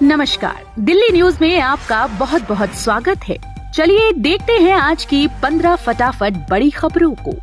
नमस्कार, दिल्ली न्यूज में आपका बहुत बहुत स्वागत है। चलिए देखते हैं आज की 15 फटाफट बड़ी खबरों को।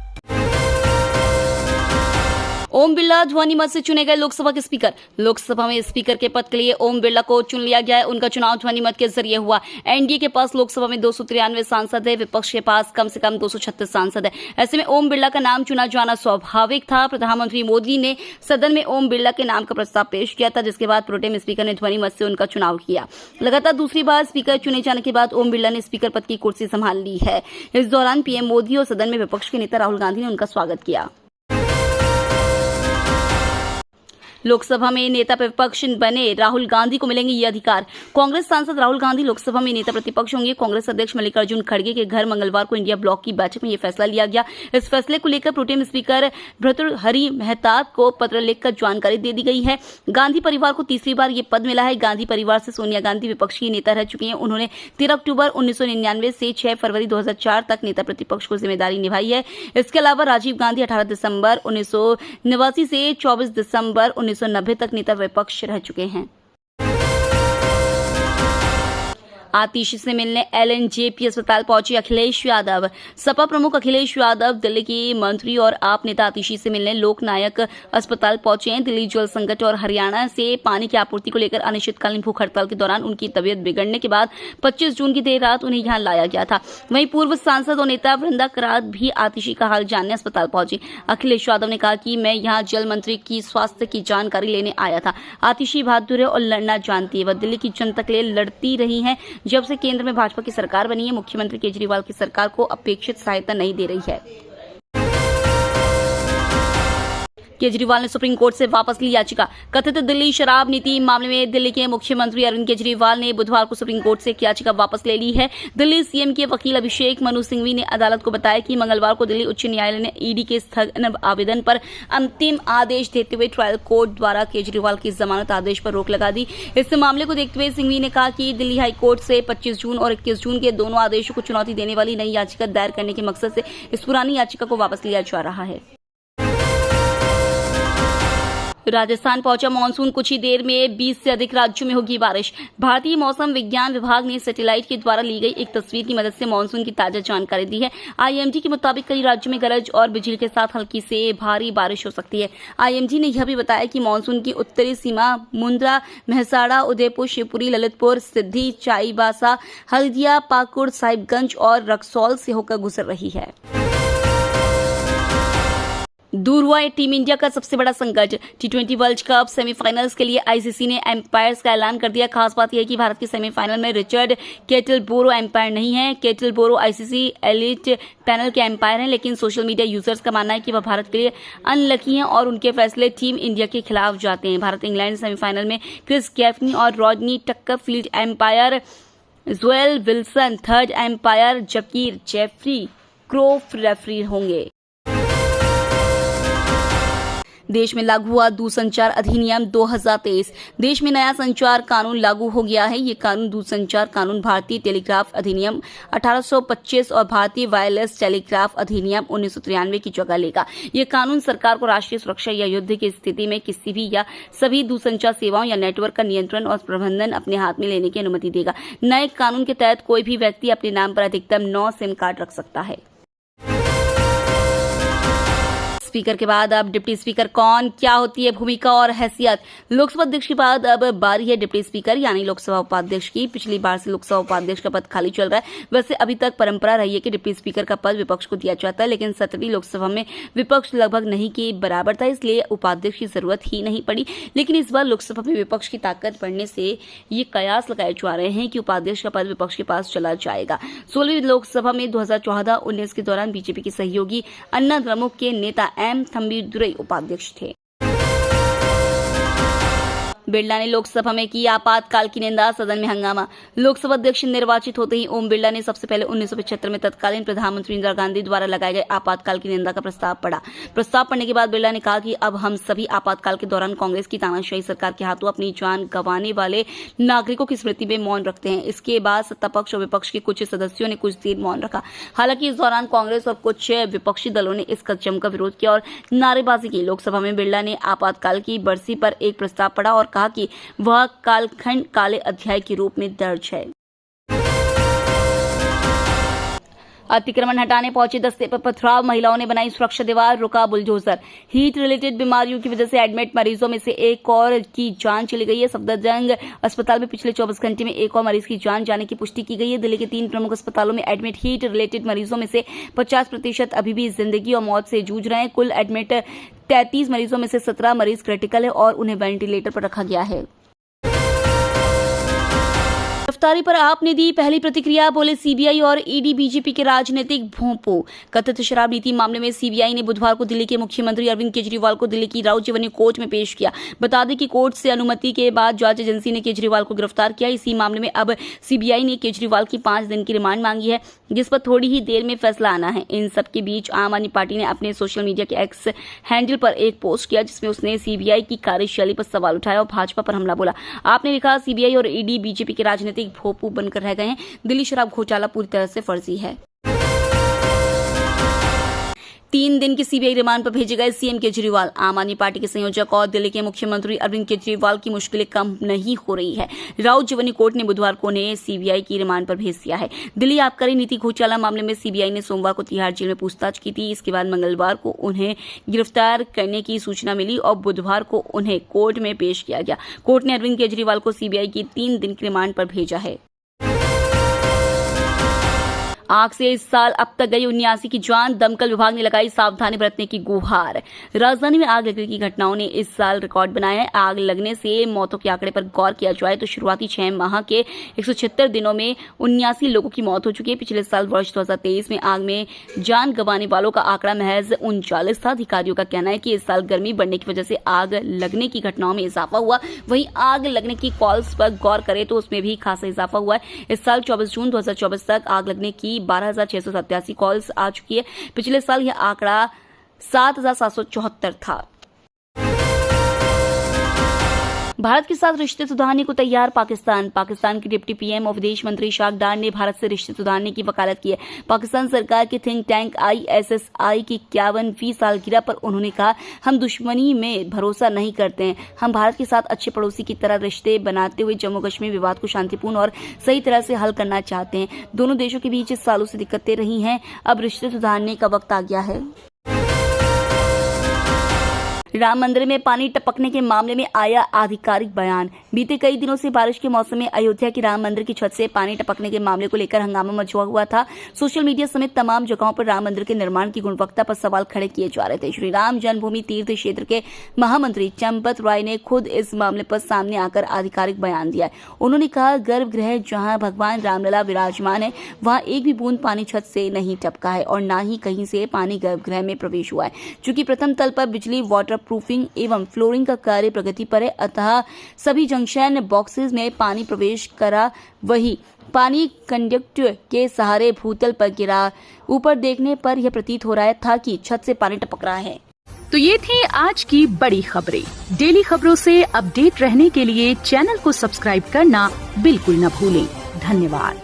ओम बिरला ध्वनिमत से चुने गए लोकसभा के स्पीकर। लोकसभा में स्पीकर के पद के लिए ओम बिरला को चुन लिया गया है। उनका चुनाव ध्वनिमत के जरिए हुआ। एनडीए के पास लोकसभा में 293 सांसद है, विपक्ष के पास कम से कम 236 सांसद है। ऐसे में ओम बिरला का नाम चुना जाना स्वाभाविक था। प्रधानमंत्री मोदी ने सदन में ओम बिरला के नाम का प्रस्ताव पेश किया था, जिसके बाद प्रोटेम स्पीकर ने ध्वनिमत से उनका चुनाव किया। लगातार दूसरी बार स्पीकर चुने जाने के बाद ओम बिरला ने स्पीकर पद की कुर्सी संभाल ली है। इस दौरान पीएम मोदी और सदन में विपक्ष के नेता राहुल गांधी ने उनका स्वागत किया। लोकसभा में नेता प्रतिपक्ष बने राहुल गांधी को मिलेंगे ये अधिकार। कांग्रेस सांसद राहुल गांधी लोकसभा में नेता प्रतिपक्ष होंगे। कांग्रेस अध्यक्ष मल्लिकार्जुन खड़गे के घर मंगलवार को इंडिया ब्लॉक की बैठक में यह फैसला लिया गया। इस फैसले को लेकर प्रोटेम स्पीकर भर्तृहरि मेहताब को पत्र लिखकर जानकारी दे दी गई है। गांधी परिवार को तीसरी बार ये पद मिला है। गांधी परिवार से सोनिया गांधी विपक्ष की नेता रह चुकी हैं। उन्होंने 13 अक्टूबर 1999 से 6 फरवरी 2004 तक नेता प्रतिपक्ष को जिम्मेदारी निभाई है। इसके अलावा राजीव गांधी 18 दिसंबर 1989 से 24 दिसंबर 1990 तक नेता विपक्ष रह चुके हैं। आतिशी से मिलने एलएनजेपी अस्पताल पहुंचे अखिलेश यादव। सपा प्रमुख अखिलेश यादव दिल्ली की मंत्री और आप नेता आतिशी से मिलने लोकनायक अस्पताल पहुंचे हैं। दिल्ली जल संकट और हरियाणा से पानी की आपूर्ति को लेकर अनिश्चितकालीन भूख हड़ताल के दौरान उनकी तबीयत बिगड़ने के बाद 25 जून की देर रात उन्हें यहां लाया गया था। वहीं पूर्व सांसद और नेता वृंदा करात भी आतिशी का हाल जानने अस्पताल पहुंची। अखिलेश यादव ने कहा कि मैं यहाँ जल मंत्री की स्वास्थ्य की जानकारी लेने आया था। आतिशी बहादुर है और लड़ना जानती है। वह दिल्ली की जनता के लिए लड़ती रही है। जब से केंद्र में भाजपा की सरकार बनी है, मुख्यमंत्री केजरीवाल की सरकार को अपेक्षित सहायता नहीं दे रही है। केजरीवाल ने सुप्रीम कोर्ट से वापस ली याचिका। कथित दिल्ली शराब नीति मामले में दिल्ली के मुख्यमंत्री अरविंद केजरीवाल ने बुधवार को सुप्रीम कोर्ट से एक याचिका वापस ले ली है। दिल्ली सीएम के वकील अभिषेक मनु सिंघवी ने अदालत को बताया कि मंगलवार को दिल्ली उच्च न्यायालय ने ईडी के स्थगन आवेदन पर अंतिम आदेश देते हुए ट्रायल कोर्ट द्वारा केजरीवाल की जमानत आदेश पर रोक लगा दी। इस मामले को देखते हुए सिंघवी ने कहा कि दिल्ली हाईकोर्ट से 25 जून और 21 जून के दोनों आदेशों को चुनौती देने वाली नई याचिका दायर करने के मकसद से इस पुरानी याचिका को वापस लिया जा रहा है। राजस्थान पहुंचा मानसून। कुछ ही देर में 20 से अधिक राज्यों में होगी बारिश। भारतीय मौसम विज्ञान विभाग ने सैटेलाइट के द्वारा ली गई एक तस्वीर की मदद से मानसून की ताजा जानकारी दी है। आईएमडी के मुताबिक कई राज्यों में गरज और बिजली के साथ हल्की से भारी बारिश हो सकती है। आईएमडी ने यह भी बताया कि मानसून की उत्तरी सीमा मुंद्रा, मेहसाणा, उदयपुर, शिवपुरी, ललितपुर, सिद्धि, चाईबासा, हल्दिया, पाकुड़, साहिबगंज और रक्सौल से होकर गुजर रही है। दूर हुआ टीम इंडिया का सबसे बड़ा संकट। टी20 वर्ल्ड कप सेमीफाइनल्स के लिए आईसीसी ने एम्पायर्स का ऐलान कर दिया। खास बात यह है कि भारत की सेमीफाइनल में रिचर्ड केटलबोरो एम्पायर नहीं है। केटलबोरो आईसीसी एलिट पैनल के एम्पायर हैं, लेकिन सोशल मीडिया यूजर्स का मानना है कि वह भारत के लिए अनलकी हैं और उनके फैसले टीम इंडिया के खिलाफ जाते हैं। भारत इंग्लैंड सेमीफाइनल में क्रिस गैफनी और Rodney Tucker field umpire, Joel Wilson third umpire, जबकि जेफरी क्रोफ रेफरी होंगे। देश में लागू हुआ दूरसंचार अधिनियम 2023। देश में नया संचार कानून लागू हो गया है। ये कानून दूरसंचार कानून, भारतीय टेलीग्राफ अधिनियम 1825 और भारतीय वायरलेस टेलीग्राफ अधिनियम 1993 की जगह लेगा। ये कानून सरकार को राष्ट्रीय सुरक्षा या युद्ध की स्थिति में किसी भी या सभी दूरसंचार सेवाओं या नेटवर्क का नियंत्रण और प्रबंधन अपने हाथ में लेने की अनुमति देगा। नए कानून के तहत कोई भी व्यक्ति अपने नाम पर अधिकतम 9 सिम कार्ड रख सकता है। स्पीकर के बाद अब डिप्टी स्पीकर कौन, क्या होती है भूमिका और हैसियत। लोकसभा अध्यक्ष के बाद अब बारी है डिप्टी स्पीकर यानी लोकसभा उपाध्यक्ष की। पिछली बार से लोकसभा उपाध्यक्ष का पद खाली चल रहा है। वैसे अभी तक परंपरा रही है कि डिप्टी स्पीकर का पद विपक्ष को दिया जाता है, लेकिन 17वीं लोकसभा में विपक्ष लगभग नहीं के बराबर था, इसलिए उपाध्यक्ष की जरूरत ही नहीं पड़ी। लेकिन इस बार लोकसभा में विपक्ष की ताकत बढ़ने से ये कयास लगाए जा रहे हैं कि उपाध्यक्ष का पद विपक्ष के पास चला जाएगा। 16वीं लोकसभा में 2014-19 के दौरान बीजेपी के सहयोगी अन्ना द्रमुक के नेता एम थंबीदुरई उपाध्यक्ष थे। बिरला ने लोकसभा में की आपातकाल की निंदा, सदन में हंगामा। लोकसभा अध्यक्ष निर्वाचित होते ही ओम बिरला ने सबसे पहले 1975 में तत्कालीन प्रधानमंत्री इंदिरा गांधी द्वारा लगाए गए आपातकाल की निंदा का प्रस्ताव पढ़ा। प्रस्ताव पढ़ने के बाद बिरला ने कहा कि अब हम सभी आपातकाल के दौरान कांग्रेस की तानाशाही सरकार के हाथों अपनी जान गंवाने वाले नागरिकों की स्मृति में मौन रखते हैं। इसके बाद सत्तापक्ष और विपक्ष के कुछ सदस्यों ने कुछ देर मौन रखा। हालांकि इस दौरान कांग्रेस और कुछ विपक्षी दलों ने इसका जमकर विरोध किया और नारेबाजी की। लोकसभा में बिरला ने आपातकाल की बरसी पर एक प्रस्ताव पढ़ा और कहा कि वह कालखंड काले अध्याय के रूप में दर्ज है। अतिक्रमण हटाने पहुंचे दस्ते पर पथराव, महिलाओं ने बनाई सुरक्षा दीवार, रुका बुलडोजर। हीट रिलेटेड बीमारियों की वजह से एडमिट मरीजों में से एक और की जान चली गई है। सफदरजंग अस्पताल में पिछले 24 घंटे में एक और मरीज की जान जाने की पुष्टि की गई है। दिल्ली के 3 प्रमुख अस्पतालों में एडमिट हीट रिलेटेड मरीजों में से 50% अभी भी जिंदगी और मौत से जूझ रहे हैं। कुल एडमिट 33 मरीजों में से 17 मरीज क्रिटिकल है और उन्हें वेंटिलेटर पर रखा गया है। गिरफ्तारी पर आपने दी पहली प्रतिक्रिया, बोले सीबीआई और ईडी बीजेपी के राजनीतिक भोंपू। कथित शराब नीति मामले में सीबीआई ने बुधवार को दिल्ली के मुख्यमंत्री अरविंद केजरीवाल को दिल्ली की राउजवनी कोर्ट में पेश किया। बता दें कि कोर्ट से अनुमति के बाद जांच एजेंसी ने केजरीवाल को गिरफ्तार किया। इसी मामले में अब सीबीआई ने केजरीवाल की 5 दिन की रिमांड मांगी है, जिस पर थोड़ी ही देर में फैसला आना है। इन सबके बीच आम आदमी पार्टी ने अपने सोशल मीडिया के एक्स हैंडल पर एक पोस्ट किया, जिसमें उसने सीबीआई की कार्यशैली पर सवाल उठाया और भाजपा पर हमला बोला। आपने लिखा, सीबीआई और ईडी बीजेपी के राजनीतिक भोंपू बनकर रह गए हैं। दिल्ली शराब घोटाला पूरी तरह से फर्जी है। 3 दिन की सीबीआई रिमांड पर भेजे गए सीएम केजरीवाल। आम आदमी पार्टी के संयोजक और दिल्ली के मुख्यमंत्री अरविंद केजरीवाल की मुश्किलें कम नहीं हो रही है। राउजवनी कोर्ट ने बुधवार को उन्हें सीबीआई की रिमांड पर भेज दिया है। दिल्ली आबकारी नीति घोटाला मामले में सीबीआई ने सोमवार को तिहाड़ जेल में पूछताछ की थी। इसके बाद मंगलवार को उन्हें गिरफ्तार करने की सूचना मिली और बुधवार को उन्हें कोर्ट में पेश किया गया। कोर्ट ने अरविंद केजरीवाल को सीबीआई की 3 दिन की रिमांड पर भेजा है। आग से इस साल अब तक गई 79 की जान, दमकल विभाग ने लगाई सावधानी बरतने की गुहार। राजधानी में आग लगने की घटनाओं ने इस साल रिकॉर्ड बनाया है। आग लगने से मौतों के आंकड़े पर गौर किया जाए तो शुरुआती 6 माह के 176 दिनों में 79 लोगों की मौत हो चुकी है। पिछले साल वर्ष 2023 में आग में जान गंवाने वालों का आंकड़ा महज 39 था। अधिकारियों का कहना है कि इस साल गर्मी बढ़ने की वजह से आग लगने की घटनाओं में इजाफा हुआ। वहीं आग लगने की कॉल्स पर गौर करें तो उसमें भी खासा इजाफा हुआ है। इस साल 24 जून 2024 तक आग लगने की 12,687 कॉल्स आ चुकी है। पिछले साल यह आंकड़ा 7,774 था। भारत के साथ रिश्ते सुधारने को तैयार पाकिस्तान के डिप्टी पीएम और विदेश मंत्री इशाक डार ने भारत से रिश्ते सुधारने की वकालत की है। पाकिस्तान सरकार के थिंक टैंक ISSI की 51वीं सालगिरह पर उन्होंने कहा, हम दुश्मनी में भरोसा नहीं करते हैं। हम भारत के साथ अच्छे पड़ोसी की तरह रिश्ते बनाते हुए जम्मू कश्मीर विवाद को शांतिपूर्ण और सही तरह से हल करना चाहते हैं। दोनों देशों के बीच इस सालों से दिक्कतें रही हैं, अब रिश्ते सुधारने का वक्त आ गया है। राम मंदिर में पानी टपकने के मामले में आया आधिकारिक बयान। बीते कई दिनों से बारिश के मौसम में अयोध्या की राम मंदिर की छत से पानी टपकने के मामले को लेकर हंगामा मचा हुआ था। सोशल मीडिया समेत तमाम जगहों पर राम मंदिर के निर्माण की गुणवत्ता पर सवाल खड़े किए जा रहे थे। श्री राम जन्मभूमि तीर्थ क्षेत्र के महामंत्री चंपत राय ने खुद इस मामले पर सामने आकर आधिकारिक बयान दिया है। उन्होंने कहा, गर्भगृह जहां भगवान रामलला विराजमान है, वहां एक भी बूंद पानी छत से नहीं टपका है और न ही कहीं से पानी गर्भगृह में प्रवेश हुआ है। चूंकि प्रथम तल पर बिजली, वाटर प्रूफिंग एवं फ्लोरिंग का कार्य प्रगति पर है, अतः सभी जंक्शन बॉक्सेस में पानी प्रवेश करा। वही पानी कंडक्टर के सहारे भूतल पर गिरा। ऊपर देखने पर यह प्रतीत हो रहा था कि छत से पानी टपक रहा है। तो ये थी आज की बड़ी खबरें। डेली खबरों से अपडेट रहने के लिए चैनल को सब्सक्राइब करना बिल्कुल न भूलें। धन्यवाद।